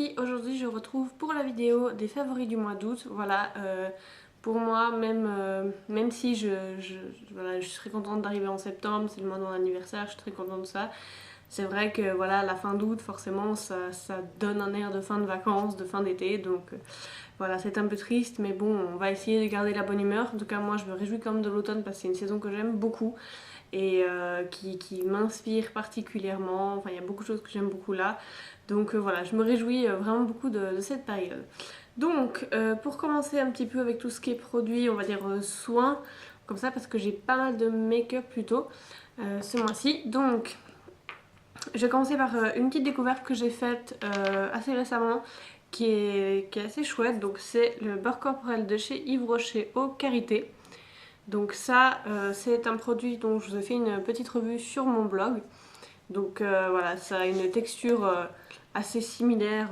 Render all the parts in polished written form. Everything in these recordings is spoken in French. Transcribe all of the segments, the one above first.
filles, aujourd'hui je retrouve pour la vidéo des favoris du mois d'août. Voilà, pour moi, même si voilà, je serais contente d'arriver en septembre, c'est le mois de mon anniversaire, je suis très contente de ça. C'est vrai que voilà, la fin d'août, forcément, ça donne un air de fin de vacances, de fin d'été, donc voilà, c'est un peu triste, mais bon, on va essayer de garder la bonne humeur. En tout cas, moi je me réjouis quand même de l'automne parce que c'est une saison que j'aime beaucoup et qui m'inspire particulièrement. Enfin, il y a beaucoup de choses que j'aime beaucoup là. Donc voilà, je me réjouis vraiment beaucoup de cette période. Donc, pour commencer un petit peu avec tout ce qui est produit, on va dire soins, comme ça, parce que j'ai pas mal de make-up plutôt ce mois-ci. Donc, je vais commencer par une petite découverte que j'ai faite assez récemment, qui est assez chouette. Donc, c'est le beurre corporel de chez Yves Rocher Eau Karité. Donc ça, c'est un produit dont je vous ai fait une petite revue sur mon blog. Donc voilà, ça a une texture assez similaire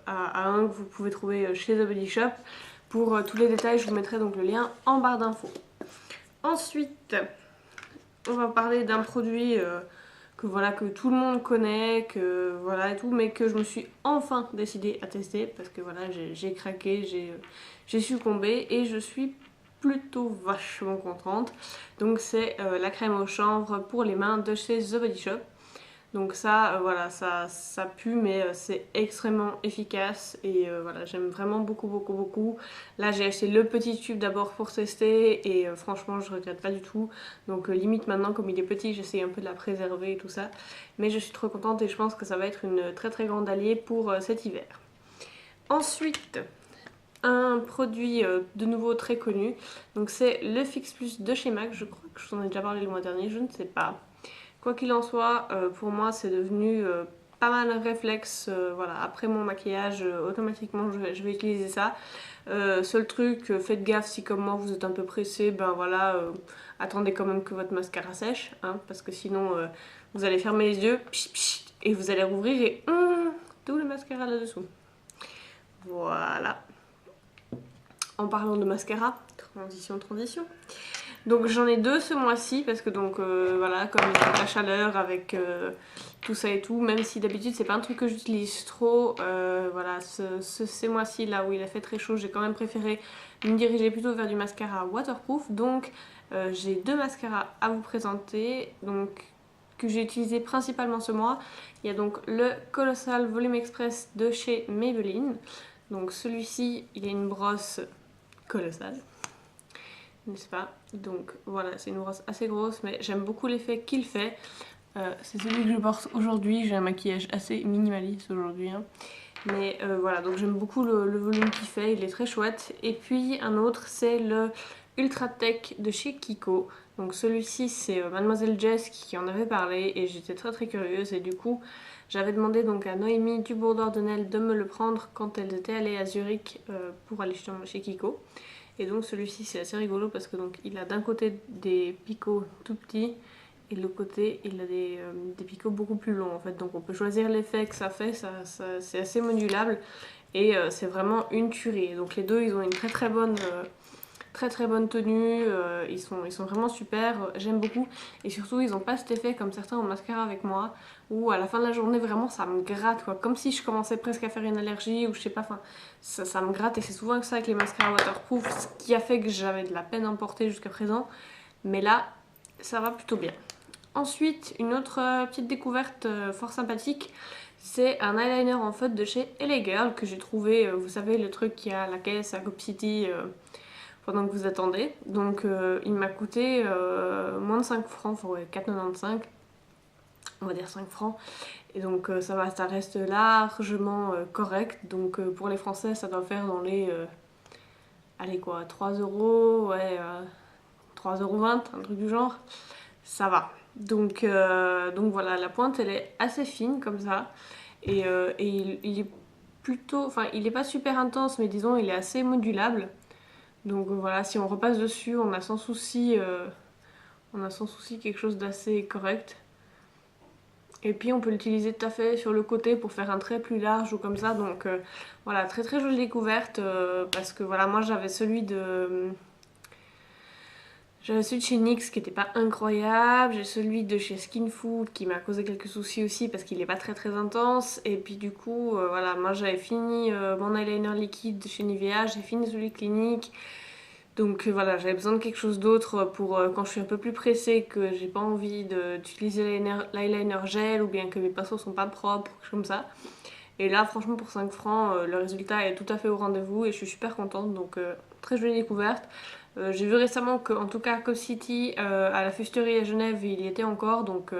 à un que vous pouvez trouver chez The Body Shop. Pour tous les détails, je vous mettrai donc le lien en barre d'infos. Ensuite, on va parler d'un produit que tout le monde connaît, et tout, mais que je me suis enfin décidée à tester parce que voilà, j'ai craqué, j'ai succombé et je suis plutôt vachement contente. Donc c'est la crème au chanvre pour les mains de chez The Body Shop. Donc ça, voilà, ça pue, mais c'est extrêmement efficace et voilà, j'aime vraiment beaucoup. Là, j'ai acheté le petit tube d'abord pour tester et franchement, je regrette pas du tout. Donc limite maintenant, comme il est petit, j'essaie un peu de la préserver et tout ça. Mais je suis trop contente et je pense que ça va être une très grande alliée pour cet hiver. Ensuite, un produit de nouveau très connu, donc c'est le Fix Plus de chez MAC. Je crois que je vous en ai déjà parlé le mois dernier, je ne sais pas. Quoi qu'il en soit, pour moi c'est devenu pas mal un réflexe. Voilà, après mon maquillage, automatiquement je vais utiliser ça. Seul truc, faites gaffe si comme moi vous êtes un peu pressé, ben voilà, attendez quand même que votre mascara sèche, hein, parce que sinon vous allez fermer les yeux et vous allez rouvrir et tout le mascara là-dessous. Voilà. En parlant de mascara, transition. Donc j'en ai deux ce mois-ci parce que donc voilà, comme il y a la chaleur avec tout ça et tout, même si d'habitude c'est pas un truc que j'utilise trop, voilà, ces mois-ci là où il a fait très chaud, j'ai quand même préféré me diriger plutôt vers du mascara waterproof. Donc j'ai deux mascaras à vous présenter, donc que j'ai utilisé principalement ce mois. Il y a donc le Colossal Volume Express de chez Maybelline. Donc celui-ci, il a une brosse colossale, n'est-ce pas? Donc voilà, c'est une brosse assez grosse, mais j'aime beaucoup l'effet qu'il fait. C'est celui que je porte aujourd'hui. J'ai un maquillage assez minimaliste aujourd'hui, hein. Mais voilà, donc j'aime beaucoup le volume qu'il fait, il est très chouette. Et puis un autre, c'est le Ultra Tech de chez Kiko. Donc celui-ci, c'est Mademoiselle Jess qui en avait parlé et j'étais très curieuse. Et du coup, j'avais demandé donc à Noémie du Bourdordonnel de me le prendre quand elles étaient allées à Zurich pour aller chez Kiko. Et donc celui-ci, c'est assez rigolo parce que donc il a d'un côté des picots tout petits et de l'autre côté il a des picots beaucoup plus longs en fait. Donc on peut choisir l'effet que ça fait, c'est assez modulable et c'est vraiment une tuerie. Donc les deux, ils ont une très bonne tenue, ils sont vraiment super, j'aime beaucoup. Et surtout ils n'ont pas cet effet comme certains en mascara avec moi où à la fin de la journée vraiment ça me gratte quoi, comme si je commençais presque à faire une allergie ou je sais pas, enfin ça me gratte. Et c'est souvent que ça avec les mascaras waterproof, ce qui a fait que j'avais de la peine à en porter jusqu'à présent, mais là ça va plutôt bien. Ensuite, une autre petite découverte fort sympathique, c'est un eyeliner en feutre de chez LA Girl que j'ai trouvé, vous savez, le truc qui a la caisse à Goop City pendant que vous attendez. Donc il m'a coûté moins de 5 francs, enfin ouais, 4,95, on va dire 5 francs. Et donc ça reste largement correct. Donc pour les Français, ça doit faire dans les allez quoi, 3 euros, ouais, 3,20 €, un truc du genre. Ça va. Donc voilà, la pointe elle est assez fine comme ça. Et il est plutôt, enfin il est pas super intense, mais disons il est assez modulable. Donc voilà, si on repasse dessus, on a sans souci quelque chose d'assez correct. Et puis on peut l'utiliser tout à fait sur le côté pour faire un trait plus large ou comme ça. Donc voilà, très jolie découverte parce que voilà, moi j'avais celui de... J'avais celui de chez NYX qui était pas incroyable, j'ai celui de chez Skinfood qui m'a causé quelques soucis aussi parce qu'il est pas très intense. Et puis du coup, voilà, moi j'avais fini mon eyeliner liquide de chez Nivea, j'ai fini celui Clinique. Donc voilà, j'avais besoin de quelque chose d'autre pour quand je suis un peu plus pressée, que j'ai pas envie d'utiliser l'eyeliner gel ou bien que mes pinceaux sont pas propres, quelque chose comme ça. Et là, franchement, pour 5 francs, le résultat est tout à fait au rendez-vous et je suis super contente. Donc, très jolie découverte. J'ai vu récemment qu'en tout cas, Cove City, à la Fusterie à Genève, il y était encore. Donc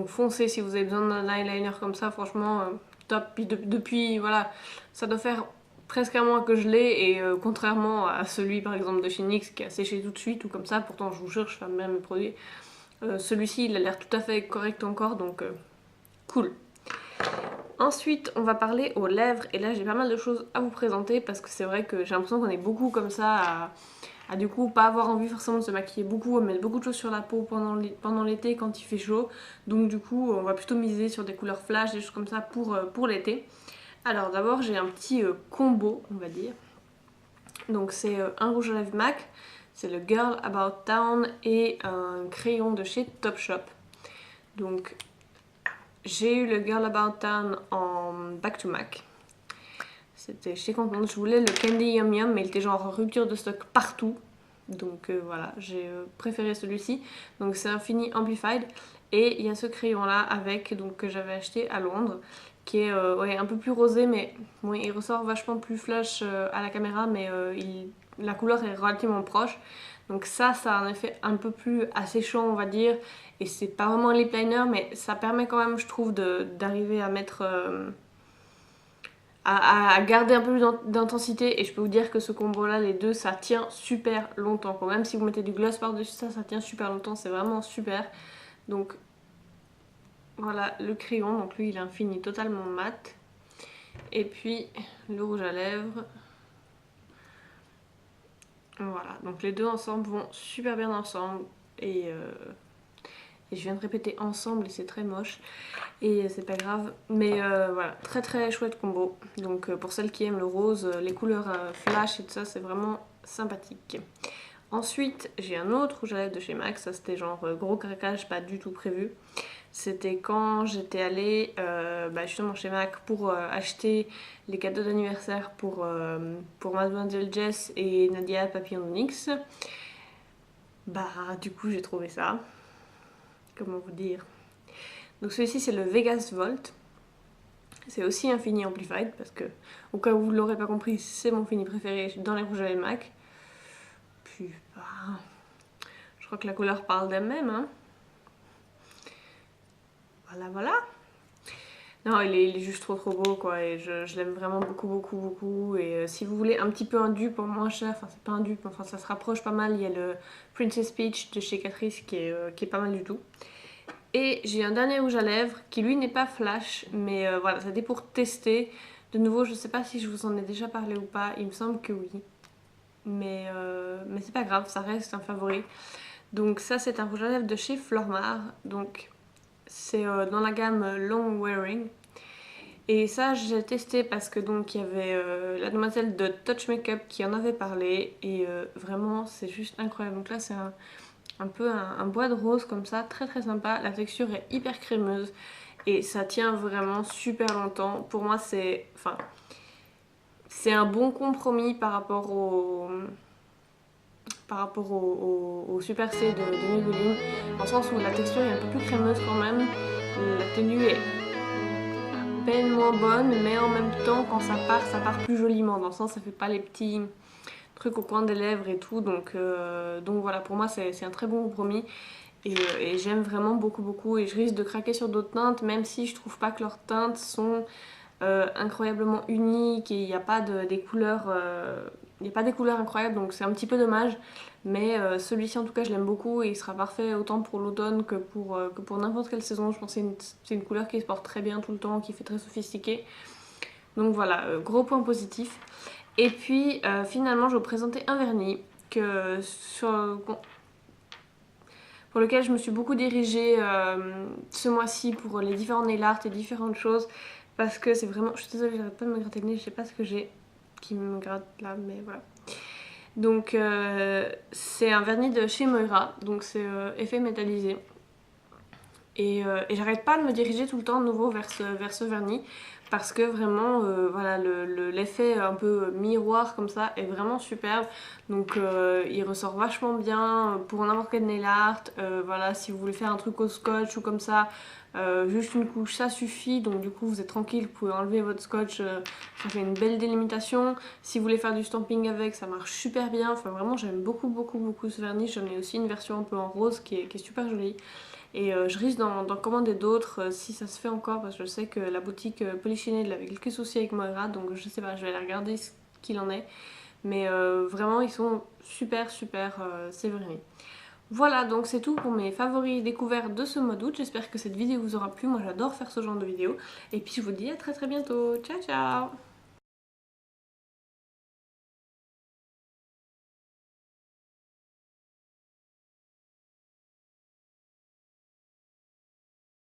foncez si vous avez besoin d'un eyeliner comme ça, franchement, top. Puis depuis, voilà, ça doit faire presque un mois que je l'ai. Et contrairement à celui, par exemple, de chez NYX qui a séché tout de suite ou comme ça, pourtant, je vous jure, je fais bien mes produits. Celui-ci, il a l'air tout à fait correct encore. Donc, cool. Ensuite, on va parler aux lèvres et là j'ai pas mal de choses à vous présenter parce que c'est vrai que j'ai l'impression qu'on est beaucoup comme ça à du coup pas avoir envie forcément de se maquiller beaucoup, à mettre beaucoup de choses sur la peau pendant l'été quand il fait chaud. Donc du coup, on va plutôt miser sur des couleurs flash, des choses comme ça pour l'été. Alors d'abord, j'ai un petit combo, on va dire. Donc c'est un rouge à lèvres MAC, c'est le Girl About Town et un crayon de chez Topshop. Donc j'ai eu le Girl About Town en Back to Mac. J'étais contente. Je voulais le Candy Yum Yum, mais il était genre en rupture de stock partout. Donc voilà, j'ai préféré celui-ci. Donc c'est un Fini Amplified. Et il y a ce crayon là avec, donc que j'avais acheté à Londres, qui est ouais, un peu plus rosé, mais bon, il ressort vachement plus flash à la caméra, mais la couleur est relativement proche. Donc ça a un effet un peu plus asséchant, on va dire. Et c'est pas vraiment un lip liner, mais ça permet quand même, je trouve, d'arriver à mettre... à garder un peu plus d'intensité. Et je peux vous dire que ce combo là, les deux, ça tient super longtemps. Même si vous mettez du gloss par dessus ça tient super longtemps, c'est vraiment super. Donc voilà le crayon, donc lui il est infini totalement mat. Et puis le rouge à lèvres. Voilà, donc les deux ensemble vont super bien ensemble. Et je viens de répéter ensemble et c'est très moche. Et c'est pas grave. Mais voilà, très chouette combo. Donc pour celles qui aiment le rose, les couleurs flash et tout ça, c'est vraiment sympathique. Ensuite, j'ai un autre rouge à lèvres de chez MAC. Ça c'était genre gros craquage, pas du tout prévu. C'était quand j'étais allée justement chez MAC pour acheter les cadeaux d'anniversaire pour Mademoiselle Jess et Nadia Papillon Onyx. Du coup j'ai trouvé ça. Comment vous dire? Donc celui-ci c'est le Vegas Volt. C'est aussi un Fini Amplified parce que, au cas où vous ne l'aurez pas compris, c'est mon fini préféré dans les rouges à lèvres MAC. Puis je crois que la couleur parle d'elle-même. Hein. Voilà. Non, il est juste trop beau quoi, et je l'aime vraiment beaucoup. Et si vous voulez un petit peu un dupe pour moins cher, enfin c'est pas un dupe, enfin ça se rapproche pas mal, il y a le Princess Peach de chez Catrice qui est pas mal du tout. Et j'ai un dernier rouge à lèvres qui lui n'est pas flash, mais voilà, c'était pour tester. De nouveau, je sais pas si je vous en ai déjà parlé ou pas, il me semble que oui. Mais c'est pas grave, ça reste un favori. Donc ça c'est un rouge à lèvres de chez Flormar, donc c'est dans la gamme Long Wearing. Et ça j'ai testé parce que donc il y avait la demoiselle de Touch Makeup qui en avait parlé et vraiment c'est juste incroyable. Donc là c'est un peu un bois de rose comme ça, très sympa. La texture est hyper crémeuse et ça tient vraiment super longtemps. Pour moi c'est un bon compromis par rapport au Super C de Maybelline, dans le sens où la texture est un peu plus crémeuse quand même. La tenue est à peine moins bonne, mais en même temps quand ça part plus joliment, dans le sens ça fait pas les petits trucs au coin des lèvres et tout. Donc voilà, pour moi c'est un très bon compromis. Et j'aime vraiment beaucoup et je risque de craquer sur d'autres teintes, même si je trouve pas que leurs teintes sont incroyablement uniques et il n'y a pas des couleurs incroyables, donc c'est un petit peu dommage. Mais celui-ci en tout cas je l'aime beaucoup et il sera parfait autant pour l'automne que pour n'importe quelle saison. Je pense que c'est une couleur qui se porte très bien tout le temps, qui fait très sophistiqué. Donc voilà, gros point positif. Et puis finalement je vais vous présenter un vernis pour lequel je me suis beaucoup dirigée ce mois-ci pour les différents nail art et différentes choses. Parce que c'est vraiment... Je suis désolée, j'arrête pas de me gratter le nez, je sais pas ce que j'ai qui me gratte là, mais voilà. Donc c'est un vernis de chez Moira, donc c'est effet métallisé. Et j'arrête pas de me diriger tout le temps de nouveau vers ce vernis parce que vraiment voilà, l'effet un peu miroir comme ça est vraiment superbe. Donc il ressort vachement bien pour n'importe quel nail art. Voilà, si vous voulez faire un truc au scotch ou comme ça, juste une couche ça suffit. Donc du coup vous êtes tranquille, vous pouvez enlever votre scotch, ça fait une belle délimitation. Si vous voulez faire du stamping avec, ça marche super bien. Enfin vraiment j'aime beaucoup ce vernis. J'en ai aussi une version un peu en rose qui est super jolie. Et je risque d'en commander d'autres si ça se fait encore parce que je sais que la boutique Polichinelle avait quelques soucis avec Moira, donc je sais pas, je vais aller regarder ce qu'il en est. Mais vraiment ils sont super ces vernis. Voilà, donc c'est tout pour mes favoris découverts de ce mois d'août. J'espère que cette vidéo vous aura plu, moi j'adore faire ce genre de vidéo. Et puis je vous dis à très bientôt, ciao ciao.